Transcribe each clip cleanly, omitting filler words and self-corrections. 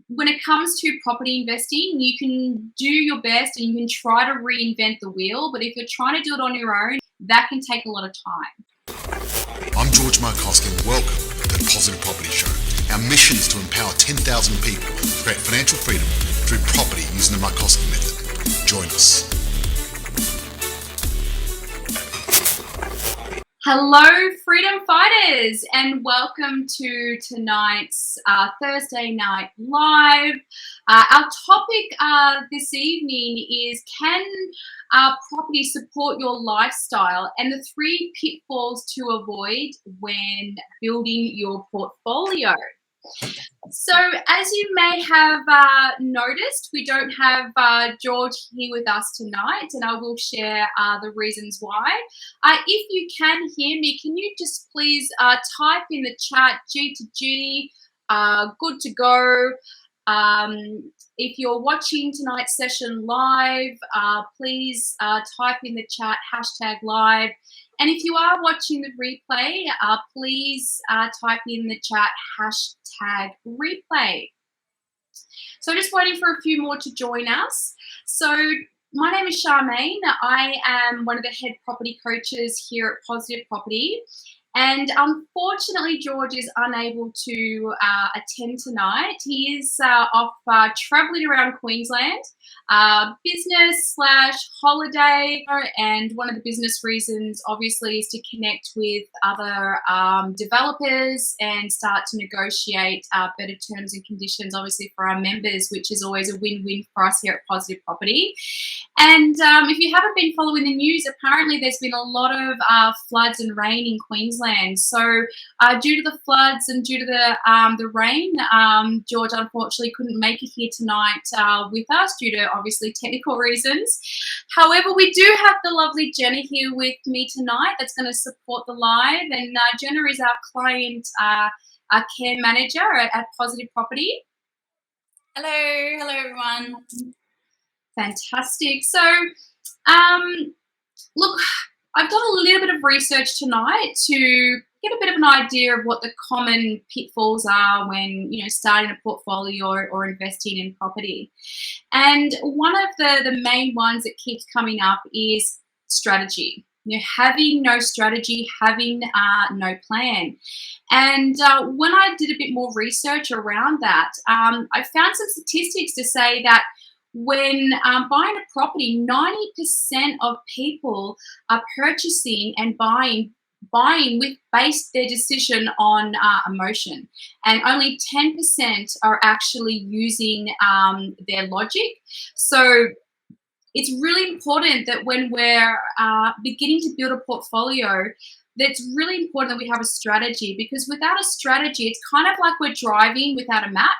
when it comes to property investing, you can do your best and you can try to reinvent the wheel, but if you're trying to do it on your own, that can take a lot of time. I'm George Mccoskey and welcome to the Positive Property Show. Our mission is to empower 10,000 people to create financial freedom through property using the Mccoskey Method. Join us. Hello, freedom fighters, and welcome to tonight's Thursday Night Live. Our topic this evening is, can property support your lifestyle, and the 3 pitfalls to avoid when building your portfolio. So, as you may have noticed, we don't have George here with us tonight, and I will share the reasons why. If you can hear me, can you just please type in the chat G to G, good to go. If you're watching tonight's session live, please type in the chat #live. And if you are watching the replay, please type in the chat #replay. So just waiting for a few more to join us. So my name is Charmaine. I am one of the head property coaches here at Positive Property. And unfortunately, George is unable to attend tonight. He is off traveling around Queensland, business/holiday. And one of the business reasons, obviously, is to connect with other developers and start to negotiate better terms and conditions, obviously, for our members, which is always a win-win for us here at Positive Property. And if you haven't been following the news, apparently there's been a lot of floods and rain in Queensland. So due to the floods and due to the rain, George unfortunately couldn't make it here tonight with us due to obviously technical reasons. However, we do have the lovely Genna here with me tonight that's going to support the live. And Genna is our client care manager at Positive Property. Hello everyone. Fantastic. So, look, I've done a little bit of research tonight to get a bit of an idea of what the common pitfalls are when, starting a portfolio or investing in property. And one of the main ones that keeps coming up is strategy. Having no strategy, having no plan. And when I did a bit more research around that, I found some statistics to say that when buying a property, 90% of people are purchasing and buying based their decision on emotion, and only 10% are actually using their logic. So it's really important that when we're beginning to build a portfolio, that's really important that we have a strategy, because without a strategy, it's kind of like we're driving without a map.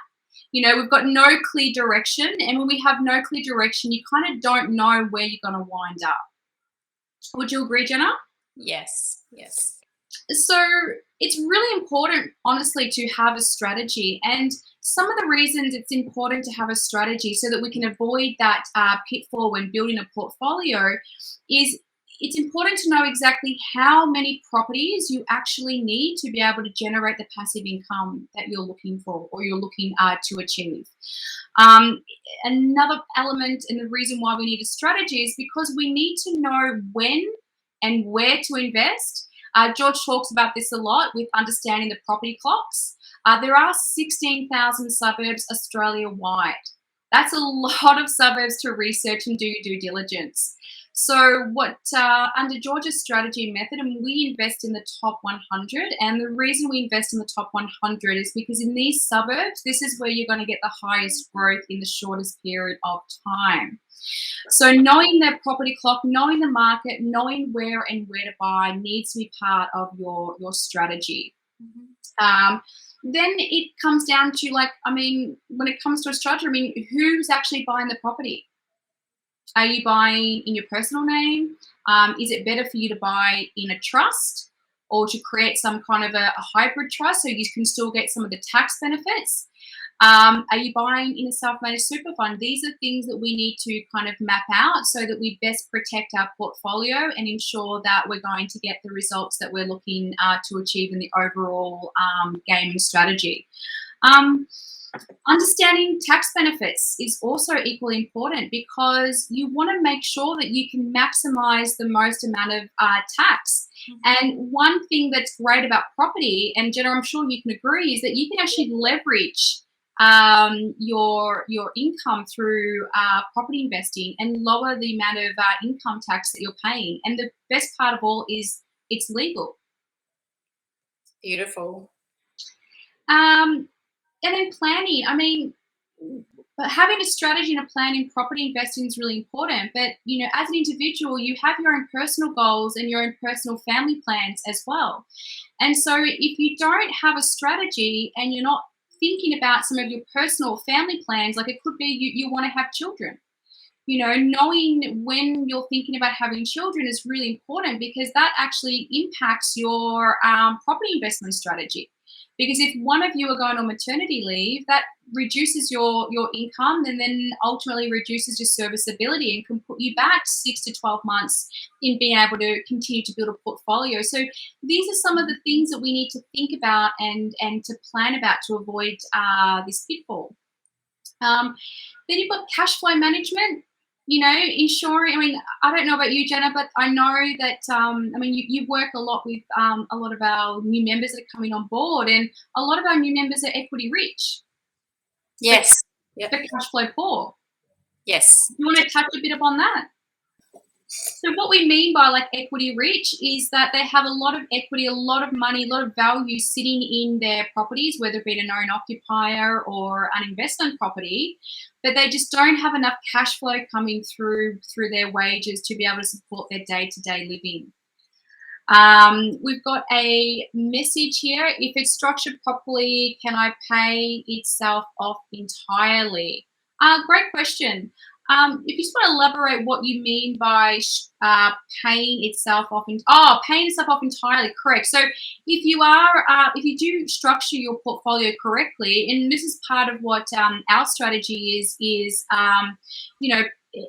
We've got no clear direction, and when we have no clear direction, you kind of don't know where you're going to wind up. Would you agree, Genna? Yes. So it's really important, honestly, to have a strategy. And some of the reasons it's important to have a strategy so that we can avoid that pitfall when building a portfolio is it's important to know exactly how many properties you actually need to be able to generate the passive income that you're looking for or you're looking to achieve. Another element and the reason why we need a strategy is because we need to know when and where to invest. George talks about this a lot with understanding the property clocks. There are 16,000 suburbs Australia-wide. That's a lot of suburbs to research and do your due diligence. So under George's strategy method, and we invest in the top 100, and the reason we invest in the top 100 is because in these suburbs, this is where you're going to get the highest growth in the shortest period of time. So knowing the property clock, knowing the market, knowing where and where to buy needs to be part of your strategy. Mm-hmm. Then it comes down to when it comes to a strategy, who's actually buying the property? Are you buying in your personal name? Is it better for you to buy in a trust or to create some kind of a hybrid trust so you can still get some of the tax benefits? Are you buying in a self-managed super fund? These are things that we need to kind of map out so that we best protect our portfolio and ensure that we're going to get the results that we're looking to achieve in the overall game and strategy. Understanding tax benefits is also equally important because you want to make sure that you can maximize the most amount of tax. And one thing that's great about property, and Jenna, I'm sure you can agree, is that you can actually leverage your income through property investing and lower the amount of income tax that you're paying. And the best part of all is it's legal. Beautiful. And then planning, I mean, having a strategy and a plan in property investing is really important. But, you know, as an individual, you have your own personal goals and your own personal family plans as well. And so if you don't have a strategy and you're not thinking about some of your personal family plans, like it could be you want to have children. You know, knowing when you're thinking about having children is really important because that actually impacts your property investment strategy. Because if one of you are going on maternity leave, that reduces your income and then ultimately reduces your serviceability and can put you back 6 to 12 months in being able to continue to build a portfolio. So these are some of the things that we need to think about and to plan about to avoid this pitfall. Then you've got cash flow management. You know, ensuring, I mean, I don't know about you, Jenna, but I know that, I mean, you work a lot with a lot of our new members that are coming on board, and a lot of our new members are equity rich. Yes. But cash flow poor. Yes. You want to touch a bit upon that? So what we mean by like equity rich is that they have a lot of equity, a lot of money, a lot of value sitting in their properties, whether it be an own occupier or an investment property, but they just don't have enough cash flow coming through their wages to be able to support their day-to-day living. We've got a message here. If it's structured properly, can I pay itself off entirely? Great question. If you just want to elaborate what you mean by paying itself off, paying itself off entirely, correct. So if you do structure your portfolio correctly, and this is part of what our strategy is, you know,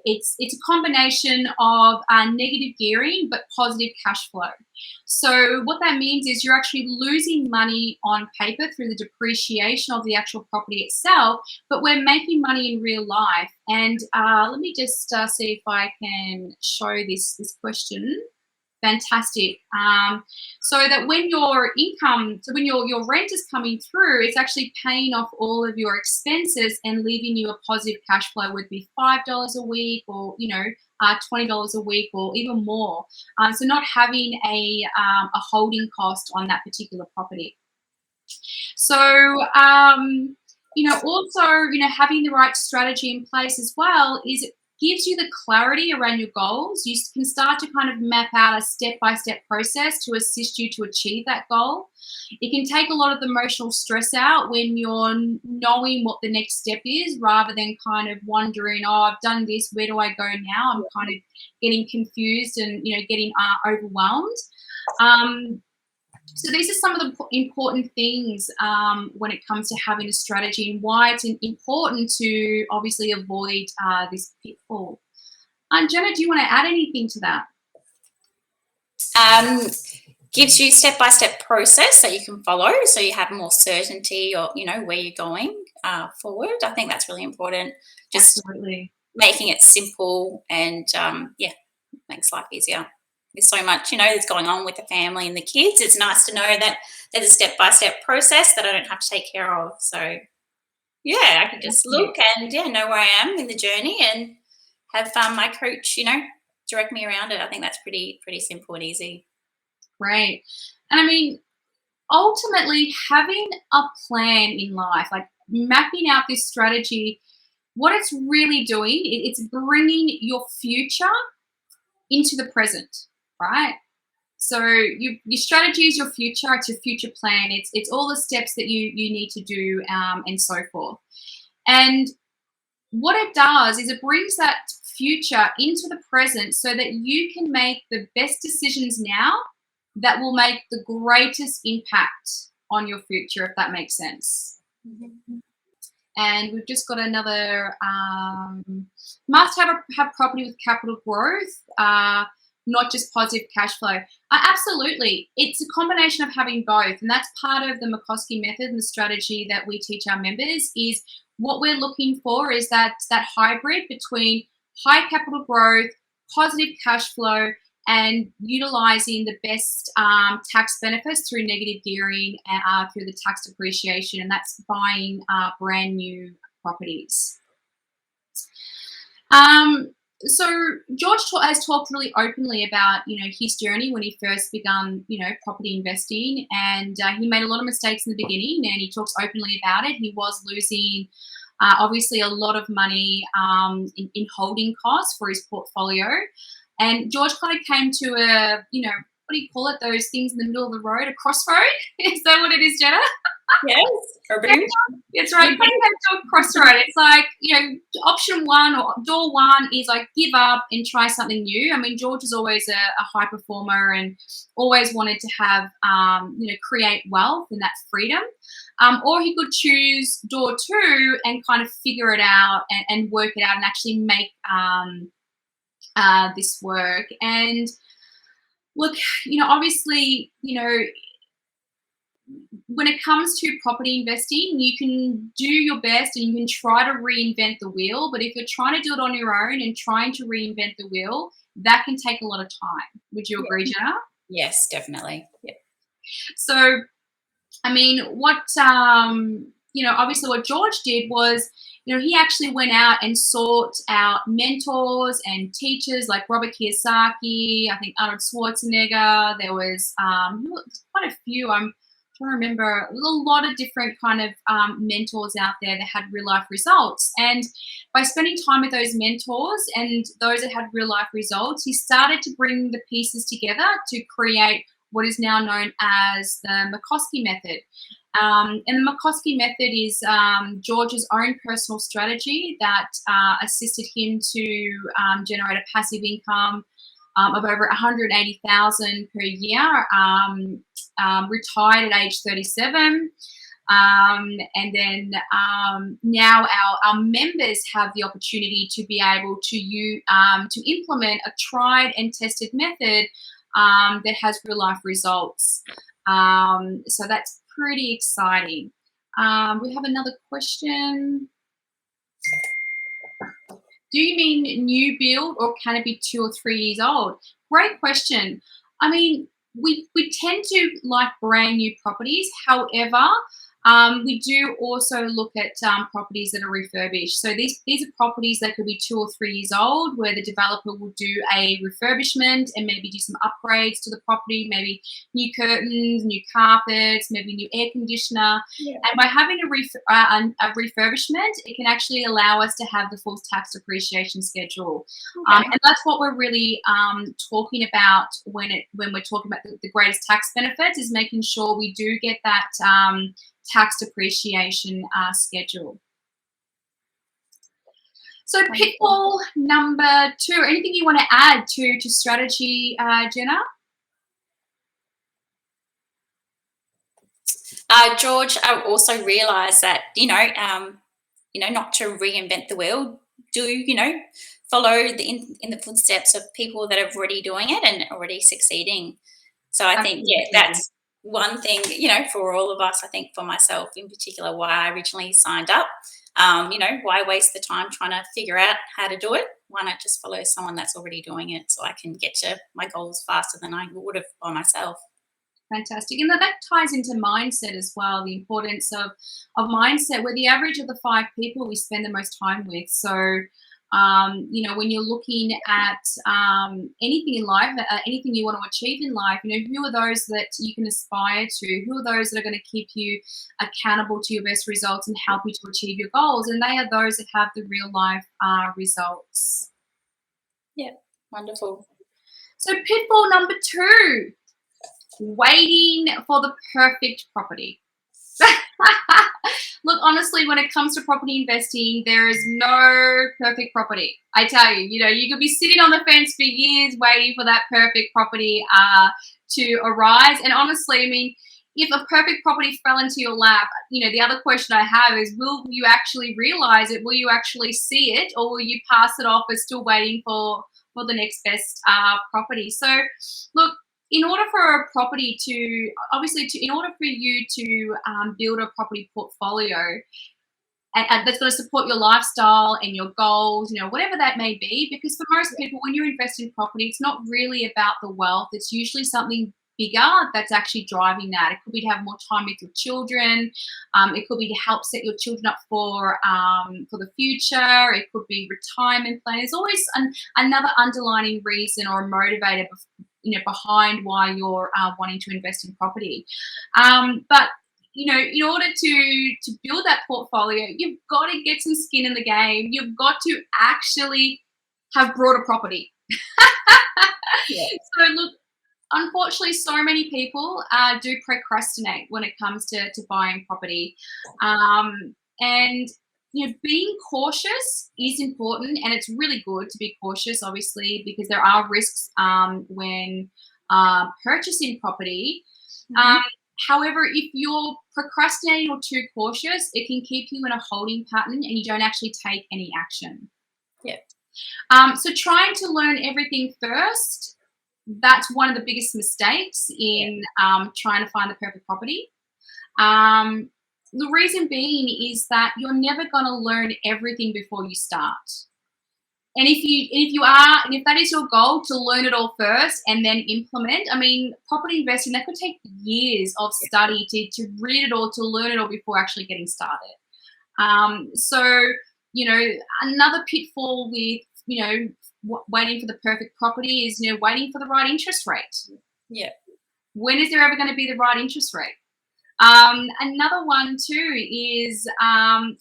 it's a combination of negative gearing but positive cash flow. So what that means is you're actually losing money on paper through the depreciation of the actual property itself, but we're making money in real life. And let me just see if I can show this question. Fantastic. So that when your income, so when your rent is coming through, it's actually paying off all of your expenses and leaving you a positive cash flow, would be $5 a week or, you know, $20 a week or even more. So not having a holding cost on that particular property. So, you know, also, you know, having the right strategy in place as well is it gives you the clarity around your goals. You can start to kind of map out a step-by-step process to assist you to achieve that goal. It can take a lot of the emotional stress out when you're knowing what the next step is rather than kind of wondering, oh, I've done this, where do I go now? I'm kind of getting confused and, you know, getting overwhelmed. So these are some of the important things when it comes to having a strategy and why it's important to obviously avoid this pitfall. Genna, do you want to add anything to that? Gives you step-by-step process that you can follow so you have more certainty or, you know, where you're going forward. I think that's really important. Just Absolutely. Making it simple and, yeah, makes life easier. There's so much, you know, that's going on with the family and the kids. It's nice to know that there's a step-by-step process that I don't have to take care of. So, yeah, I can just look and, yeah, know where I am in the journey and have my coach, you know, direct me around it. I think that's pretty simple and easy. Great. And I mean, ultimately, having a plan in life, like mapping out this strategy, what it's really doing, it's bringing your future into the present, right? So your strategy is your future, it's your future plan, it's all the steps that you need to do and so forth. And what it does is it brings that future into the present so that you can make the best decisions now that will make the greatest impact on your future, if that makes sense. Mm-hmm. And we've just got another must have property with capital growth. not just positive cash flow. Absolutely. It's a combination of having both. And that's part of the Mccoskey Method and the strategy that we teach our members is what we're looking for is that hybrid between high capital growth, positive cash flow, and utilizing the best tax benefits through negative gearing and through the tax depreciation, and that's buying brand new properties. So George has talked really openly about, his journey when he first began, property investing, and he made a lot of mistakes in the beginning, and he talks openly about it. He was losing obviously a lot of money in holding costs for his portfolio. And George kind of came to a, what do you call it? Those things in the middle of the road, a crossroad? Is that what it is, Genna? Yes. That's right. He came to a crossroad. It's like, option one or door one is like give up and try something new. I mean, George was always a high performer and always wanted to have, create wealth and that freedom. Or he could choose door two and kind of figure it out and work it out and actually make this work. And look, obviously, when it comes to property investing, you can do your best and you can try to reinvent the wheel. But if you're trying to do it on your own and trying to reinvent the wheel, that can take a lot of time. Would you agree, Genna? Yes, definitely. Yeah. So, I mean, what, obviously what George did was, he actually went out and sought out mentors and teachers like Robert Kiyosaki, I think Arnold Schwarzenegger. There was quite a few. I'm trying to remember. There's a lot of different kind of mentors out there that had real life results. And by spending time with those mentors and those that had real life results, he started to bring the pieces together to create what is now known as the Mccoskey Method. And the Mccoskey Method is George's own personal strategy that assisted him to generate a passive income of over $180,000 per year, retired at age 37. And then now our members have the opportunity to be able to implement a tried and tested method that has real life results. So that's pretty exciting. We have another question. Do you mean new build or can it be 2 or 3 years old? Great question. I mean, we tend to like brand new properties. However, we do also look at properties that are refurbished. So these are properties that could be 2 or 3 years old where the developer will do a refurbishment and maybe do some upgrades to the property, maybe new curtains, new carpets, maybe new air conditioner. Yeah. And by having a refurbishment, it can actually allow us to have the full tax depreciation schedule. Okay. And that's what we're really talking about when we're talking about the greatest tax benefits is making sure we do get that tax depreciation schedule. So pitfall number 2, anything you want to add to strategy, Genna? George, I also realised that, not to reinvent the wheel, follow in the footsteps of people that are already doing it and already succeeding. So I think, that's one thing, for all of us, I think for myself in particular, why I originally signed up, why waste the time trying to figure out how to do it? Why not just follow someone that's already doing it so I can get to my goals faster than I would have by myself? Fantastic. And that ties into mindset as well, the importance of mindset. We're the average of the 5 people we spend the most time with. So, when you're looking at anything in life, anything you want to achieve in life, who are those that you can aspire to? Who are those that are going to keep you accountable to your best results and help you to achieve your goals? And they are those that have the real life results. Yeah, wonderful. So pitfall number 2, waiting for the perfect property. Look, honestly, when it comes to property investing, there is no perfect property. I tell you, you could be sitting on the fence for years waiting for that perfect property to arise. And honestly, I mean, if a perfect property fell into your lap, the other question I have is, will you actually realize it? Will you actually see it? Or will you pass it off as still waiting for the next best property. So, look, in order for a property to, in order for you to build a property portfolio and that's going to support your lifestyle and your goals, whatever that may be, because for most people, when you invest in property, it's not really about the wealth. It's usually something bigger that's actually driving that. It could be to have more time with your children. It could be to help set your children up for the future. It could be retirement plan. There's always another underlying reason or a motivator behind why you're wanting to invest in property. But in order to build that portfolio, you've got to get some skin in the game. You've got to actually have brought a property. Yeah. So look, unfortunately, so many people do procrastinate when it comes to buying property. And being cautious is important, and it's really good to be cautious, obviously, because there are risks when purchasing property. However, if you're procrastinating or too cautious, it can keep you in a holding pattern and you don't actually take any action. Yeah. So trying to learn everything first, that's one of the biggest mistakes in trying to find the perfect property. The reason being is that you're never going to learn everything before you start. And if that is your goal, to learn it all first and then implement, property investing, that could take years of study to read it all, to learn it all before actually getting started. So, another pitfall with, waiting for the perfect property is, waiting for the right interest rate. Yeah. When is there ever going to be the right interest rate? Another one too is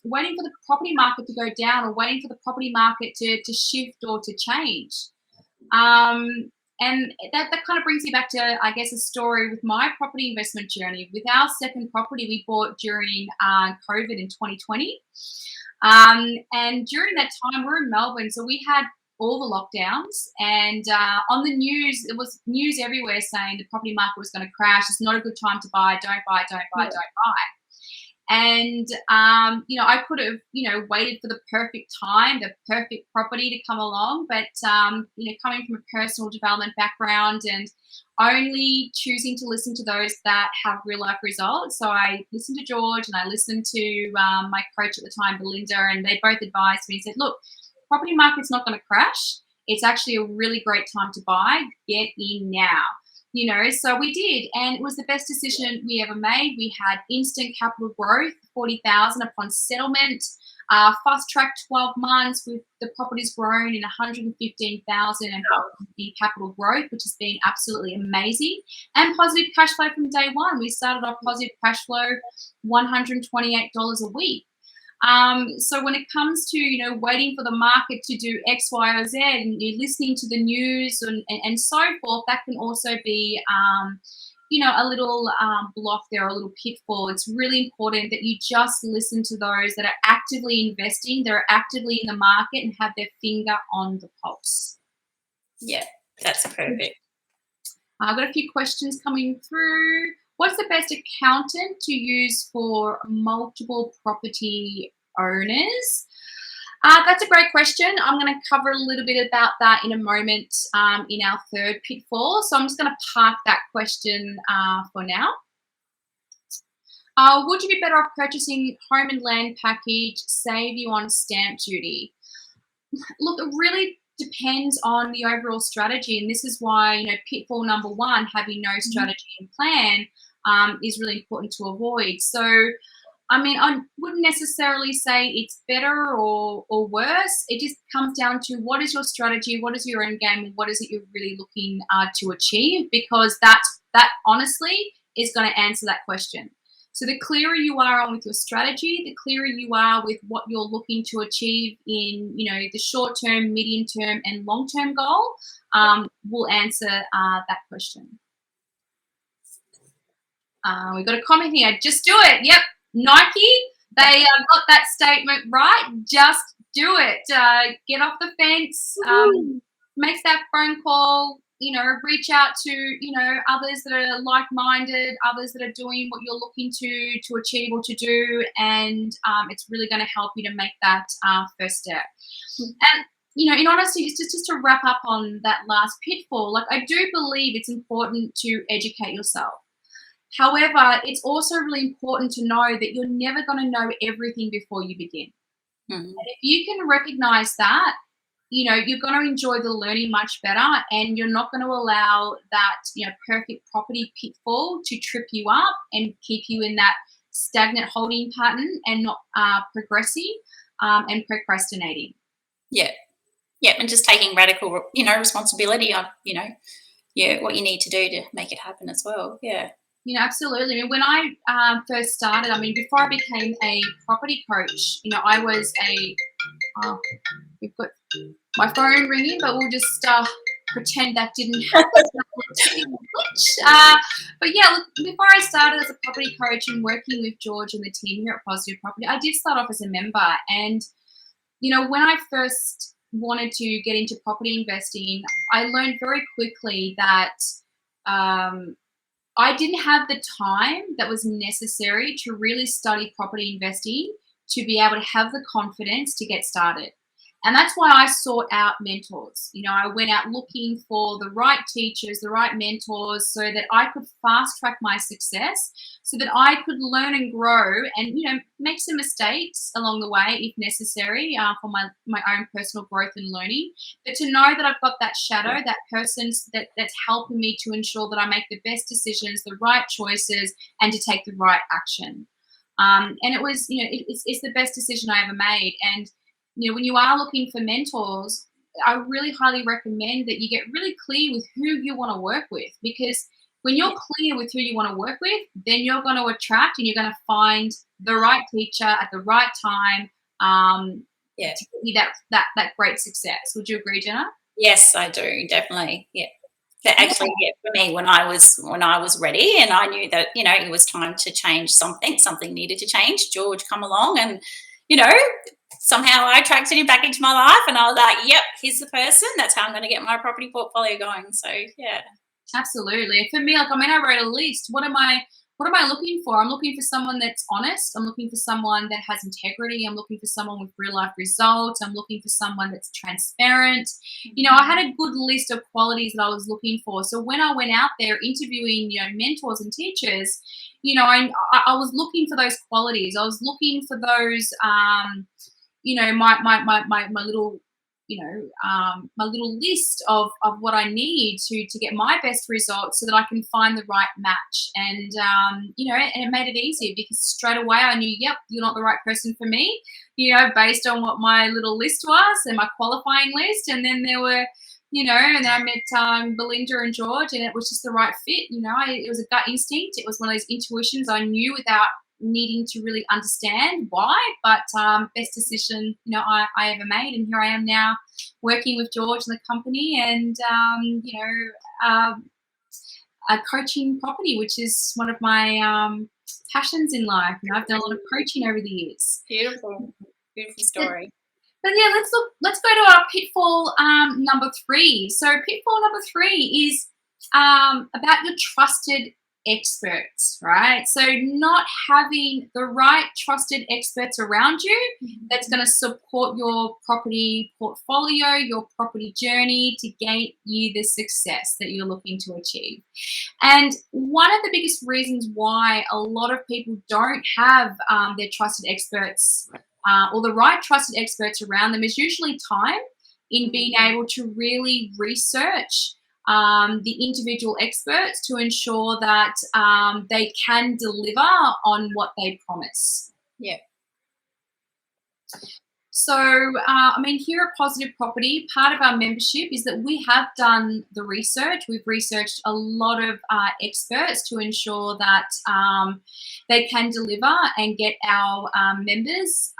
waiting for the property market to go down or waiting for the property market to shift or to change. And that kind of brings me back to, I guess, a story with my property investment journey. With our second property we bought during COVID in 2020. And during that time, we're in Melbourne, so we had all the lockdowns, and on the news, it was news everywhere saying the property market was going to crash. It's not a good time to buy. Don't buy. Don't buy. Don't buy. And I could have waited for the perfect time, the perfect property to come along, but coming from a personal development background and only choosing to listen to those that have real life results. So I listened to George and I listened to my coach at the time, Belinda, and they both advised me and said, look, property market's not going to crash. It's actually a really great time to buy. Get in now. So we did, and it was the best decision we ever made. We had instant capital growth, 40,000 upon settlement, fast track 12 months with the properties grown in 115,000 and capital growth, which has been absolutely amazing, and positive cash flow from day one. We started off positive cash flow, $128 a week. So when it comes to, waiting for the market to do X, Y, or Z, and you're listening to the news and so forth, that can also be, a little block there, a little pitfall. It's really important that you just listen to those that are actively investing, that are actively in the market and have their finger on the pulse. Yeah, that's perfect. I've got a few questions coming through. What's the best accountant to use for multiple property owners? That's a great question. I'm going to cover a little bit about that in a moment in our third pitfall. So I'm just going to park that question for now. Would you be better off purchasing home and land package, save you on stamp duty? Look, it really depends on the overall strategy, and this is why pitfall number one, having no strategy and plan, is really important to avoid. So I wouldn't necessarily say it's better or worse. It just comes down to what is your strategy, what is your end game, and what is it you're really looking to achieve, because that honestly is going to answer that question. So the clearer you are on with your strategy, the clearer you are with what you're looking to achieve in, the short term, medium term, and long term goal, will answer that question. We've got a comment here. Just do it. Yep, Nike. They got that statement right. Just do it. Get off the fence. Make that phone call. Reach out to, others that are like-minded, others that are doing what you're looking to achieve or to do, and it's really going to help you to make that first step. And in honesty, just to wrap up on that last pitfall, like I do believe it's important to educate yourself. However, it's also really important to know that you're never going to know everything before you begin. Mhm. And if you can recognize that, you're going to enjoy the learning much better, and you're not going to allow that, perfect property pitfall to trip you up and keep you in that stagnant holding pattern and not progressing and procrastinating. Yeah. Yeah, and just taking radical, responsibility on, what you need to do to make it happen as well. Yeah. Absolutely. I mean, when I first started, before I became a property coach, I was we've got my phone ringing, but we'll just pretend that didn't happen. But yeah, look, before I started as a property coach and working with George and the team here at Positive Property, I did start off as a member. And, when I first wanted to get into property investing, I learned very quickly that I didn't have the time that was necessary to really study property investing to be able to have the confidence to get started. And that's why I sought out mentors. I went out looking for the right teachers, the right mentors, so that I could fast track my success, so that I could learn and grow and, make some mistakes along the way if necessary for my own personal growth and learning. But to know that I've got that shadow, that person that's helping me to ensure that I make the best decisions, the right choices, and to take the right action. And it was, it's the best decision I ever made. And when you are looking for mentors, I really highly recommend that you get really clear with who you want to work with, because when you're clear with who you want to work with, then you're going to attract and you're going to find the right teacher at the right time to give you that great success. Would you agree, Genna? Yes, I do, definitely. Yeah. Actually, for me, when I was ready and I knew that, it was time to change something needed to change, George come along and, somehow I attracted him back into my life, and I was like, yep, he's the person. That's how I'm going to get my property portfolio going. So, yeah. Absolutely. For me, I wrote a list. What am I looking for? I'm looking for someone that's honest. I'm looking for someone that has integrity. I'm looking for someone with real life results. I'm looking for someone that's transparent. I had a good list of qualities that I was looking for. So when I went out there interviewing, mentors and teachers, I was looking for those qualities. I was looking for those, my little, my little list of what I need to get my best results, so that I can find the right match. And, and it made it easier, because straight away I knew, yep, you're not the right person for me, based on what my little list was and my qualifying list. And then there were, and then I met Belinda and George, and it was just the right fit. It was a gut instinct. It was one of those intuitions I knew without needing to really understand why, but best decision I ever made. And here I am now working with George and the company, and coaching property, which is one of my passions in life. I've done a lot of coaching over the years. Beautiful story. But yeah, let's go to our pitfall number 3. So pitfall number 3 is about your trusted experts, right? So not having the right trusted experts around you that's going to support your property portfolio, your property journey, to gain you the success that you're looking to achieve. And one of the biggest reasons why a lot of people don't have their trusted experts or the right trusted experts around them is usually time in being able to really research the individual experts to ensure that they can deliver on what they promise. Yeah. So, here at Positive Property, part of our membership is that we have done the research. We've researched a lot of experts to ensure that they can deliver and get our members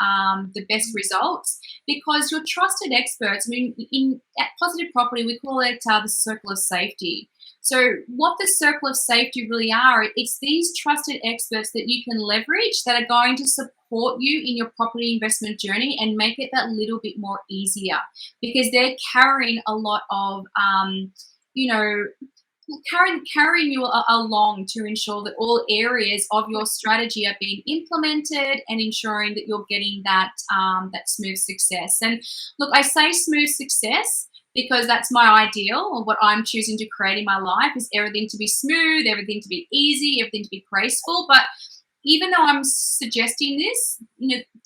the best results, because your trusted experts, at Positive Property, we call it the circle of safety. So what the circle of safety really are, it's these trusted experts that you can leverage that are going to support you in your property investment journey and make it that little bit more easier, because they're carrying a lot of, carrying you along to ensure that all areas of your strategy are being implemented and ensuring that you're getting that that smooth success. And look, I say smooth success because that's my ideal, or what I'm choosing to create in my life is everything to be smooth, everything to be easy, everything to be graceful. But even though I'm suggesting this,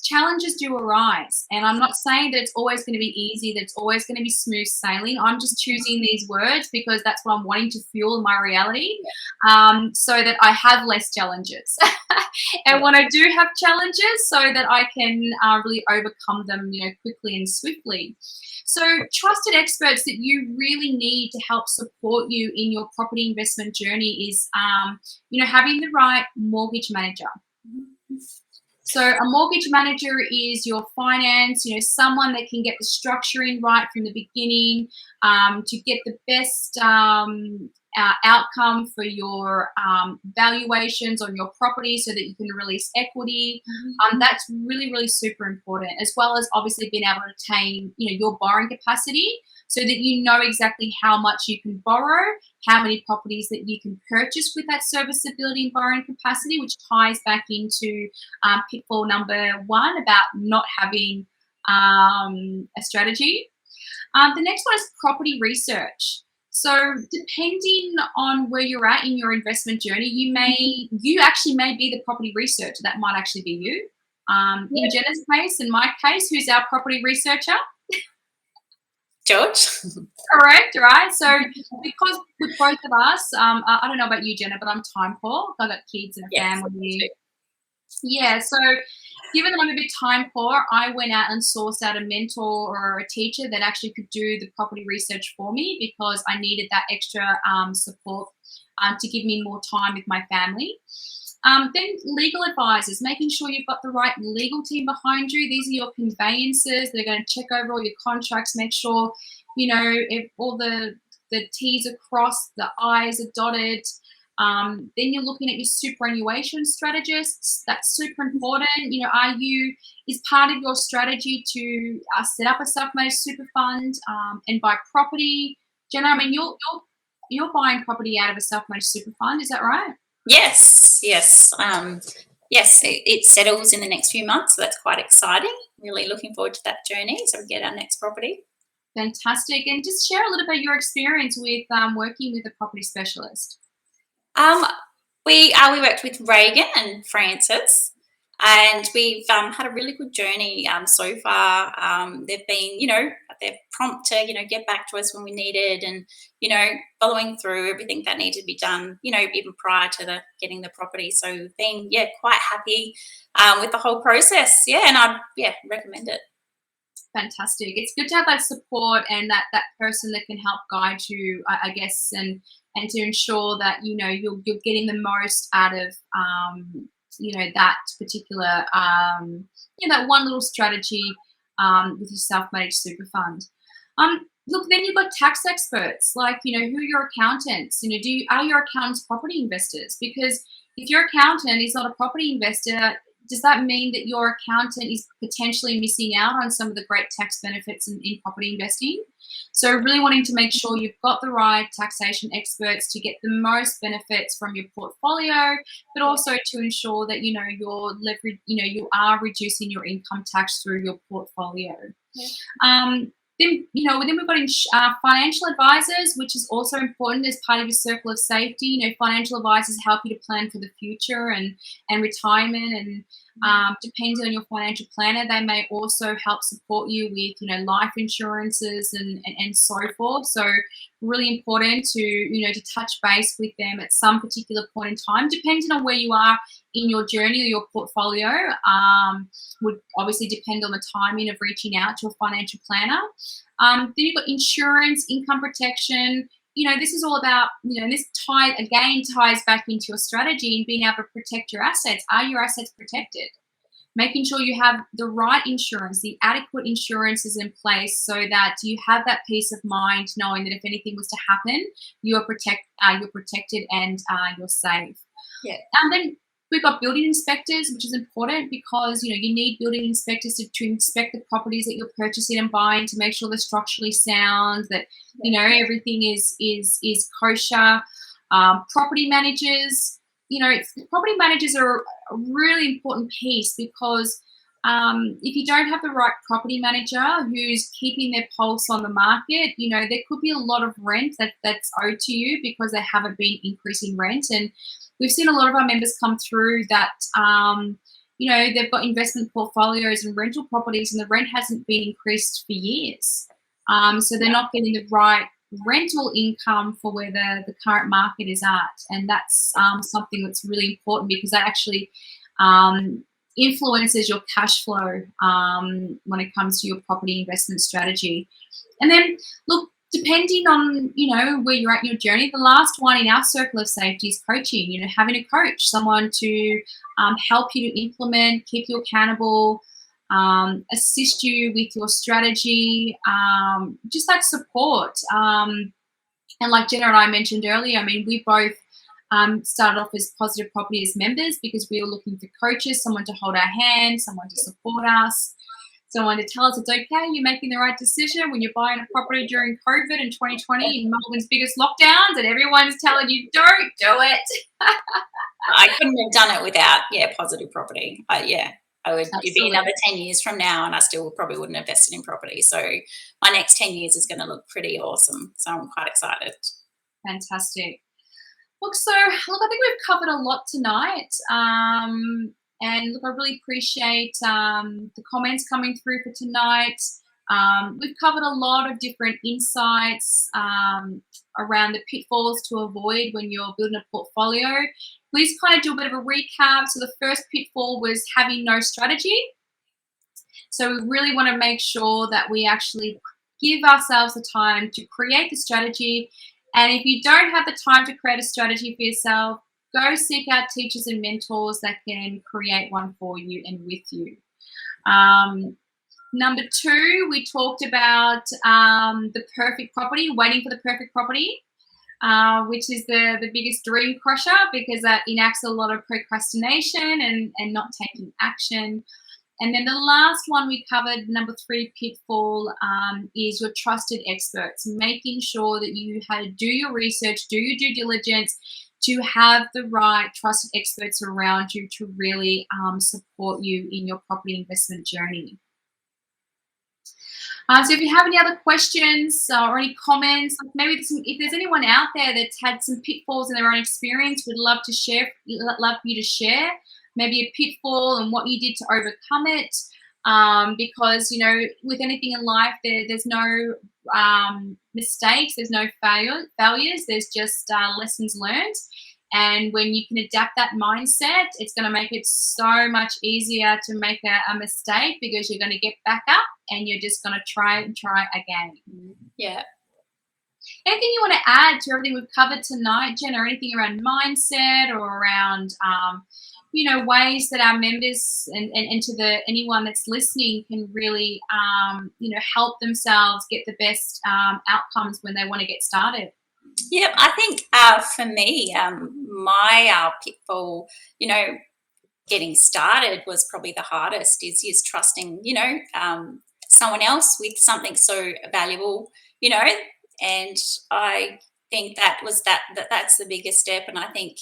challenges do arise. And I'm not saying that it's always going to be easy, that it's always going to be smooth sailing. I'm just choosing these words because that's what I'm wanting to fuel in my reality, so that I have less challenges. And when I do have challenges, so that I can really overcome them, quickly and swiftly. So trusted experts that you really need to help support you in your property investment journey is, having the right mortgage manager. So a mortgage manager is your finance, someone that can get the structuring right from the beginning, to get the best outcome for your valuations on your property so that you can release equity. That's really, really super important, as well as obviously being able to attain, your borrowing capacity so that you know exactly how much you can borrow, how many properties that you can purchase with that serviceability and borrowing capacity, which ties back into pitfall number 1 about not having a strategy. The next one is property research. So depending on where you're at in your investment journey, you actually may be the property researcher. That might actually be you. In Jenna's case, in my case, who's our property researcher? George. Correct, right? So because with both of us, I don't know about you, Jenna, but I'm time poor. I've got kids and a family. Yeah, so given that I'm a bit time poor, I went out and sourced out a mentor or a teacher that actually could do the property research for me because I needed that extra support to give me more time with my family. Then legal advisors, making sure you've got the right legal team behind you. These are your conveyancers. They're going to check over all your contracts, make sure, if all the T's are crossed, the I's are dotted. Then you're looking at your superannuation strategists. That's super important. Is part of your strategy to set up a self-managed super fund and buy property? Jenna, I mean, you're buying property out of a self-managed super fund, is that right? Yes. It settles in the next few months, so that's quite exciting. Really looking forward to that journey, so we get our next property. Fantastic. And just share a little bit of your experience with working with a property specialist. We worked with Reagan and Francis, and we've had a really good journey so far. They've been, they're prompt to, get back to us when we needed, and following through everything that needed to be done, even prior to getting the property. So being quite happy with the whole process. And I'd recommend it. Fantastic. It's good to have that support and that person that can help guide you, I guess, and to ensure that you're getting the most out of that particular that one little strategy with your self-managed super fund. Look, then you've got tax experts, like who are your accountants? Are your accountants property investors? Because if your accountant is not a property investor, does that mean that your accountant is potentially missing out on some of the great tax benefits in property investing? So really wanting to make sure you've got the right taxation experts to get the most benefits from your portfolio, but also to ensure that you're leverage, you are reducing your income tax through your portfolio. Then we've got financial advisors, which is also important as part of your circle of safety. Financial advisors help you to plan for the future and retirement, and depending on your financial planner, they may also help support you with life insurances and so forth. So really important to touch base with them at some particular point in time, depending on where you are in your journey or your portfolio. Would obviously depend on the timing of reaching out to a financial planner. Then you've got insurance, income protection. This is all about, this ties back into your strategy and being able to protect your assets. Are your assets protected? Making sure you have the right insurance, the adequate insurance is in place so that you have that peace of mind knowing that if anything was to happen, you're protected and you're safe. And then We've got building inspectors, which is important because, you need building inspectors to inspect the properties that you're purchasing and buying to make sure they're structurally sound, that, everything is kosher. Property managers, property managers are a really important piece because if you don't have the right property manager who's keeping their pulse on the market, there could be a lot of rent that's owed to you because they haven't been increasing rent. And we've seen a lot of our members come through that, they've got investment portfolios and rental properties and the rent hasn't been increased for years. So they're not getting the right rental income for where the current market is at. And that's something that's really important because that actually influences your cash flow when it comes to your property investment strategy. And then, look, depending on, where you're at in your journey, the last one in our circle of safety is coaching, having a coach, someone to help you to implement, keep you accountable, assist you with your strategy, just that support. And like Genna and I mentioned earlier, we both started off as Positive Property as members because we were looking for coaches, someone to hold our hand, someone to support us, someone to tell us it's okay, you're making the right decision when you're buying a property during COVID in 2020 in Melbourne's biggest lockdowns and everyone's telling you, don't do it. I couldn't have done it without, Positive Property. I would be another 10 years from now and I still probably wouldn't have invested in property. So my next 10 years is going to look pretty awesome. So I'm quite excited. Fantastic. Look, I think we've covered a lot tonight. And look, I really appreciate the comments coming through for tonight. We've covered a lot of different insights around the pitfalls to avoid when you're building a portfolio. We just kind of do a bit of a recap. So the first pitfall was having no strategy. So we really want to make sure that we actually give ourselves the time to create the strategy. And if you don't have the time to create a strategy for yourself, go seek out teachers and mentors that can create one for you and with you. Number 2, we talked about the perfect property, waiting for the perfect property, which is the biggest dream crusher because that enacts a lot of procrastination and not taking action. And then the last one we covered, number 3 pitfall, is your trusted experts, making sure that you had to do your research, do your due diligence, to have the right trusted experts around you to really support you in your property investment journey. So if you have any other questions or any comments, maybe if there's anyone out there that's had some pitfalls in their own experience, we'd love you to share maybe a pitfall and what you did to overcome it. Because, with anything in life, there's no mistakes, there's no failures, there's just lessons learned. And when you can adapt that mindset, it's going to make it so much easier to make a mistake because you're going to get back up and you're just going to try again. Yeah. Anything you want to add to everything we've covered tonight, Jen, or anything around mindset or around ways that our members and to anyone that's listening can really, help themselves get the best outcomes when they want to get started? Yeah, I think for me, my pitfall, getting started was probably the hardest is trusting, someone else with something so valuable, and I think that's the biggest step. And I think,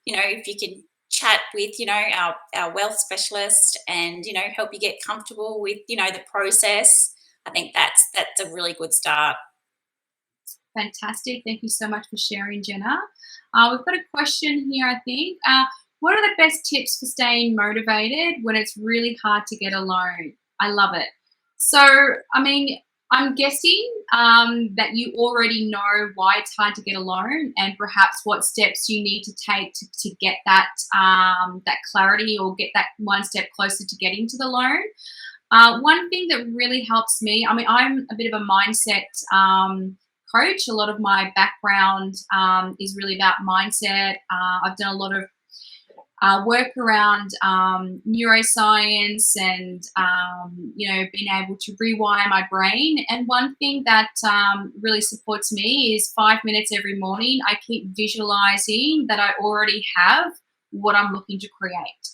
if you can chat with, our wealth specialist and, help you get comfortable with, the process, I think that's a really good start. Fantastic. Thank you so much for sharing, Genna. We've got a question here, I think. What are the best tips for staying motivated when it's really hard to get a loan? I love it. So, I'm guessing that you already know why it's hard to get a loan and perhaps what steps you need to take to get that clarity or get that one step closer to getting to the loan. One thing that really helps me, I'm a bit of a mindset coach. A lot of my background is really about mindset. I've done a lot of work around neuroscience and, being able to rewire my brain. And one thing that really supports me is 5 minutes every morning. I keep visualizing that I already have what I'm looking to create.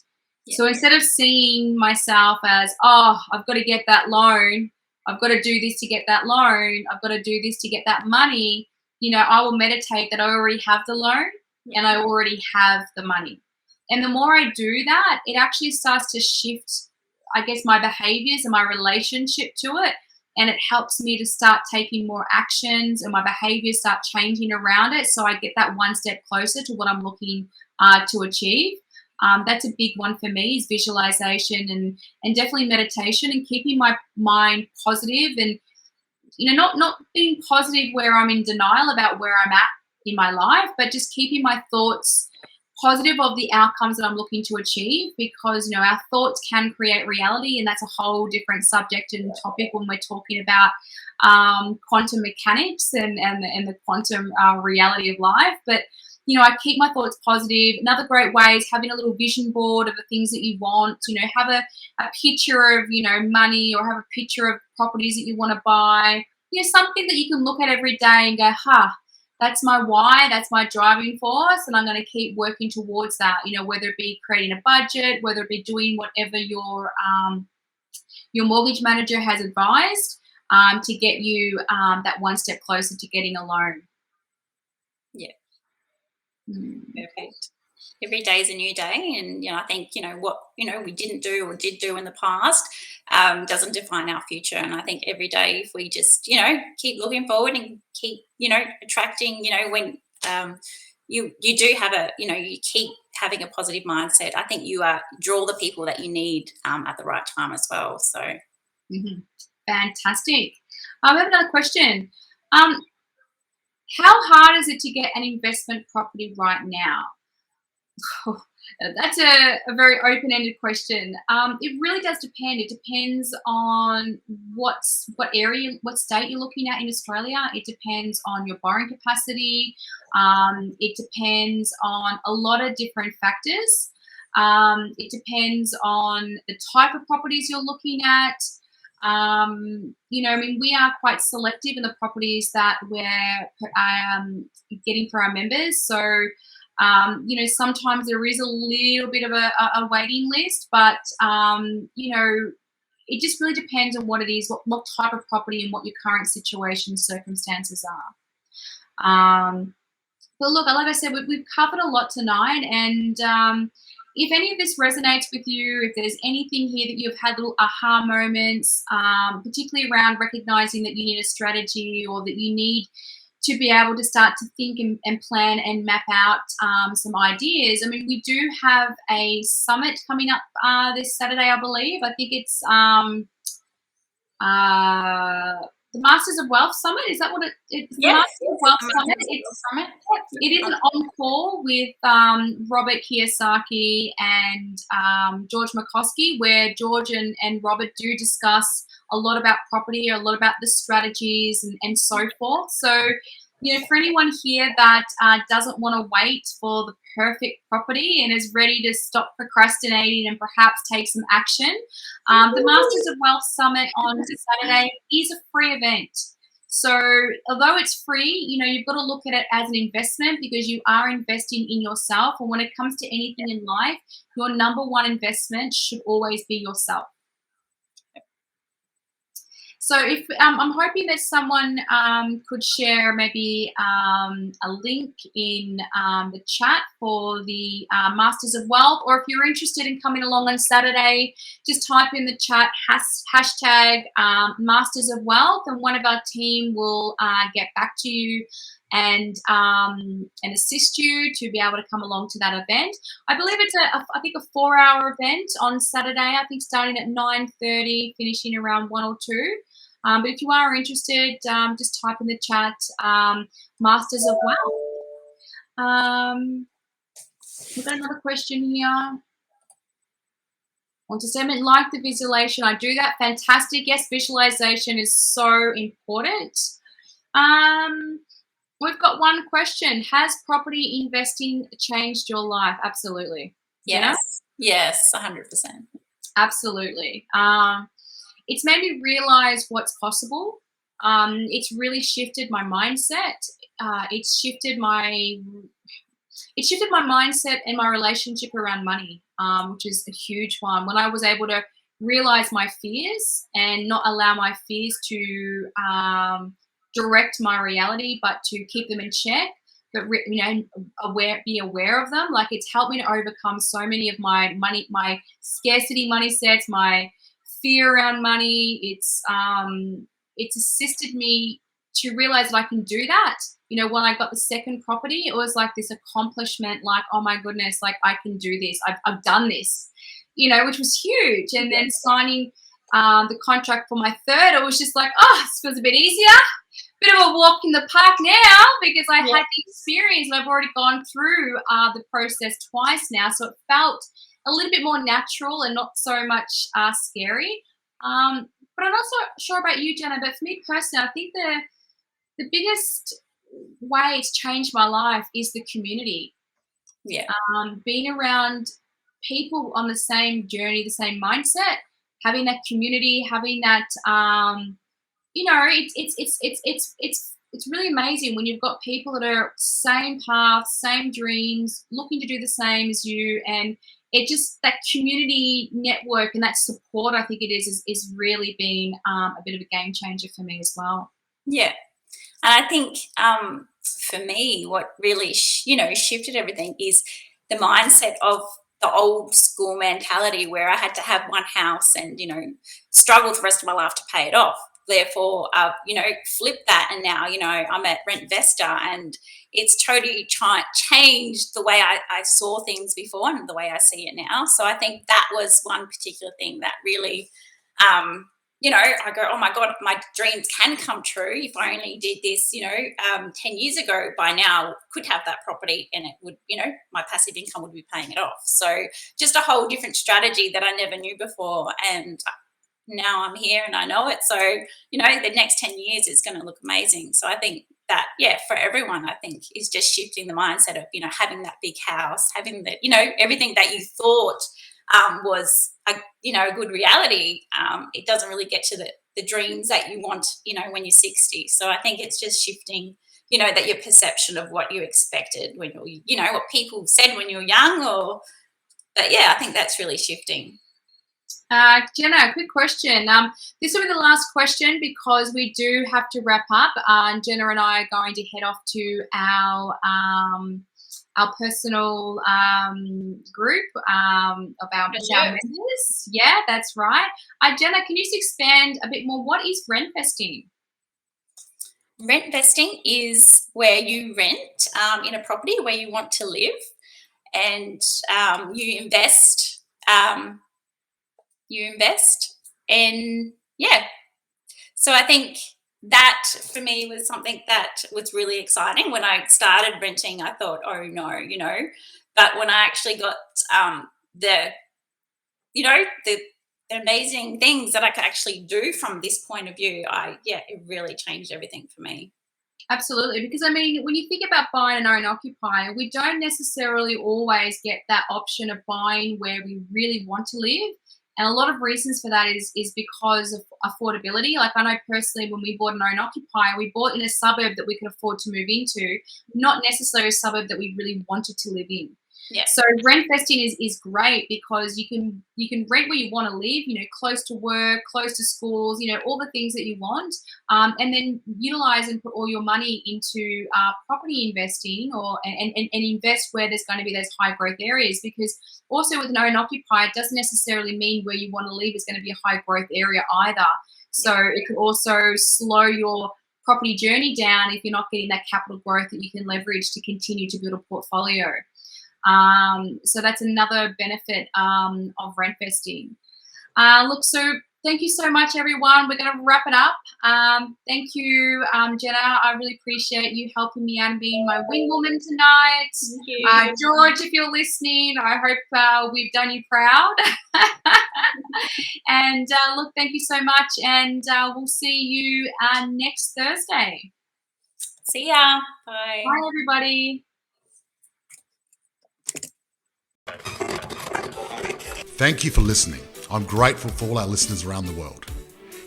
Yeah. So instead of seeing myself as, oh, I've got to get that loan, I've got to do this to get that loan, I've got to do this to get that money, I will meditate that I already have the loan and I already have the money. And the more I do that, it actually starts to shift, I guess, my behaviors and my relationship to it. And it helps me to start taking more actions and my behaviors start changing around it. So I get that one step closer to what I'm looking to achieve. That's a big one for me, is visualization and definitely meditation, and keeping my mind positive, and not being positive where I'm in denial about where I'm at in my life, but just keeping my thoughts positive of the outcomes that I'm looking to achieve, because our thoughts can create reality, and that's a whole different subject and topic when we're talking about quantum mechanics and the quantum reality of life. But I keep my thoughts positive. Another great way is having a little vision board of the things that you want. Have a picture of, money, or have a picture of properties that you want to buy. Something that you can look at every day and go, that's my why, that's my driving force, and I'm going to keep working towards that. Whether it be creating a budget, whether it be doing whatever your mortgage manager has advised to get you that one step closer to getting a loan. Yeah. Perfect. Every day is a new day, and I think what we didn't do or did do in the past doesn't define our future. And I think every day, if we just keep looking forward and keep attracting, when you do have you keep having a positive mindset, I think you draw the people that you need at the right time as well. So fantastic. I have another question. How hard is it to get an investment property right now? That's a very open-ended question. It really does depend. It depends on what area, what state you're looking at in Australia. It depends on your borrowing capacity. It depends on a lot of different factors. It depends on the type of properties you're looking at. We are quite selective in the properties that we're getting for our members. So, sometimes there is a little bit of a waiting list, but, it just really depends on what it is, what type of property and what your current situation circumstances are. But look, like I said, we've covered a lot tonight, and if any of this resonates with you, if there's anything here that you've had little aha moments, particularly around recognizing that you need a strategy, or that you need to be able to start to think and plan and map out some ideas. I mean, we do have a summit coming up this Saturday, I believe. I think it's the Masters of Wealth Summit. Is that what it's? Yes, Masters of Wealth Summit. It is an on-call with Robert Kiyosaki and George Mccoskey, where George and Robert do discuss a lot about property, a lot about the strategies and so forth. So, for anyone here that doesn't want to wait for the perfect property and is ready to stop procrastinating and perhaps take some action, the Masters of Wealth Summit on Saturday is a free event. So although it's free, you've got to look at it as an investment, because you are investing in yourself. And when it comes to anything in life, your number one investment should always be yourself. So if I'm hoping that someone could share maybe a link in the chat for the Masters of Wealth, or if you're interested in coming along on Saturday, just type in the chat hashtag Masters of Wealth, and one of our team will get back to you and assist you to be able to come along to that event. I believe it's I think a 4-hour event on Saturday. I think starting at 9:30, finishing around 1 or 2. But if you are interested, just type in the chat Masters of Wealth. We've got another question here. Want to say, like the visualization, I do that. Fantastic. Yes, visualization is so important. We've got one question. Has property investing changed your life? Absolutely. Yes. Yes, 100%. Absolutely. It's made me realize what's possible. It's really shifted my mindset. It's shifted it shifted my mindset and my relationship around money, which is a huge one. When I was able to realize my fears and not allow my fears to direct my reality, but to keep them in check, but be aware of them. Like, it's helped me to overcome so many of my scarcity money sets, my fear around money. It's assisted me to realize that I can do that. When I got the second property, it was like this accomplishment, like, oh my goodness, like, I can do this. I've done this, which was huge. And then signing the contract for my third, it was just like, oh, this feels a bit easier. Bit of a walk in the park now, because I had the experience and I've already gone through the process twice now. So it felt a little bit more natural and not so much scary. But I'm not so sure about you, Genna, but for me personally, I think the biggest way it's changed my life is the community. Yeah. Being around people on the same journey, the same mindset, having that community, having that, it's really amazing when you've got people that are same path, same dreams, looking to do the same as you, and it just, that community network and that support, I think it is really been a bit of a game changer for me as well. Yeah. And I think for me, what really, shifted everything is the mindset of the old school mentality where I had to have one house and, struggle the rest of my life to pay it off. Therefore, flip that, and now, I'm at Rentvestor, and it's totally changed the way I saw things before and the way I see it now. So I think that was one particular thing that really, I go, oh my God, my dreams can come true. If I only did this, 10 years ago, by now could have that property, and it would, my passive income would be paying it off. So just a whole different strategy that I never knew before. And now I'm here and I know it. So, the next 10 years is going to look amazing. So I think that, for everyone, I think is just shifting the mindset of, having that big house, having the, everything that you thought was a good reality. It doesn't really get to the dreams that you want, when you're 60. So I think it's just shifting, that your perception of what you expected when you're, what people said when you were young, but I think that's really shifting. Genna, quick question. This will be the last question because we do have to wrap up. Genna and I are going to head off to our personal group of our members. Yeah, that's right. Genna, can you just expand a bit more? What is rent vesting? Rent vesting is where you rent in a property where you want to live, and you invest. And so I think that for me was something that was really exciting. When I started renting, I thought, oh no, but when I actually got the amazing things that I could actually do from this point of view, it really changed everything for me. Absolutely, because when you think about buying an own occupier, we don't necessarily always get that option of buying where we really want to live. And a lot of reasons for that is because of affordability. Like, I know personally, when we bought an own occupier, we bought in a suburb that we could afford to move into, not necessarily a suburb that we really wanted to live in. Yeah. So rent vesting is great because you can rent where you want to live, close to work, close to schools, all the things that you want, and then utilize and put all your money into property investing and invest where there's going to be those high growth areas. Because also with an own occupier, it doesn't necessarily mean where you want to live is going to be a high growth area either. So it could also slow your property journey down if you're not getting that capital growth that you can leverage to continue to build a portfolio. So that's another benefit of rent vesting. So thank you so much, everyone. We're going to wrap it up. Thank you, Genna. I really appreciate you helping me out and being my wing woman tonight. Thank you. George, if you're listening, I hope we've done you proud. And thank you so much. And we'll see you next Thursday. See ya. Bye. Bye, everybody. Thank you for listening. I'm grateful for all our listeners around the world.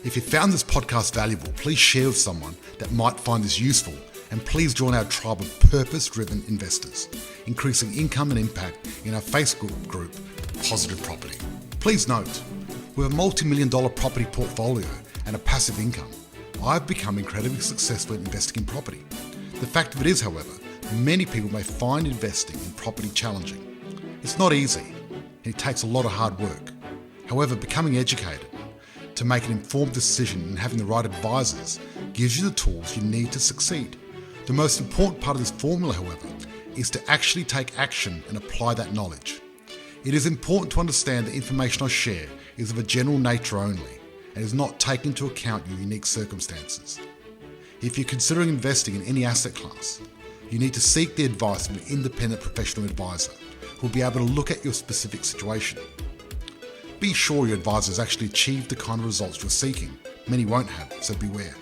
If you found this podcast valuable, please share with someone that might find this useful, and please join our tribe of purpose-driven investors. increasing income and impact in our Facebook group, Positive Property. Please note, with a multi-million-dollar property portfolio and a passive income, I've become incredibly successful at investing in property. The fact of it is, however, many people may find investing in property challenging. It's not easy, and it takes a lot of hard work. However, becoming educated to make an informed decision and having the right advisors gives you the tools you need to succeed. The most important part of this formula, however, is to actually take action and apply that knowledge. It is important to understand the information I share is of a general nature only and is not taking into account your unique circumstances. If you're considering investing in any asset class, you need to seek the advice of an independent professional advisor who will be able to look at your specific situation. Be sure your advisor has actually achieved the kind of results you're seeking. Many won't have, so beware.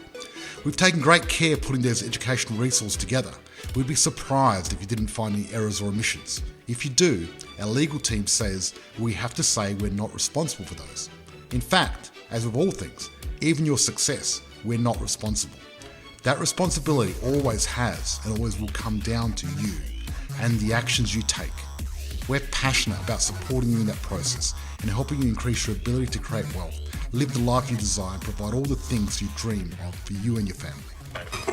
We've taken great care putting these educational resources together. We'd be surprised if you didn't find any errors or omissions. If you do, our legal team says we have to say we're not responsible for those. In fact, as with all things, even your success, we're not responsible. That responsibility always has and always will come down to you and the actions you take. We're passionate about supporting you in that process and helping you increase your ability to create wealth, live the life you desire, and provide all the things you dream of for you and your family.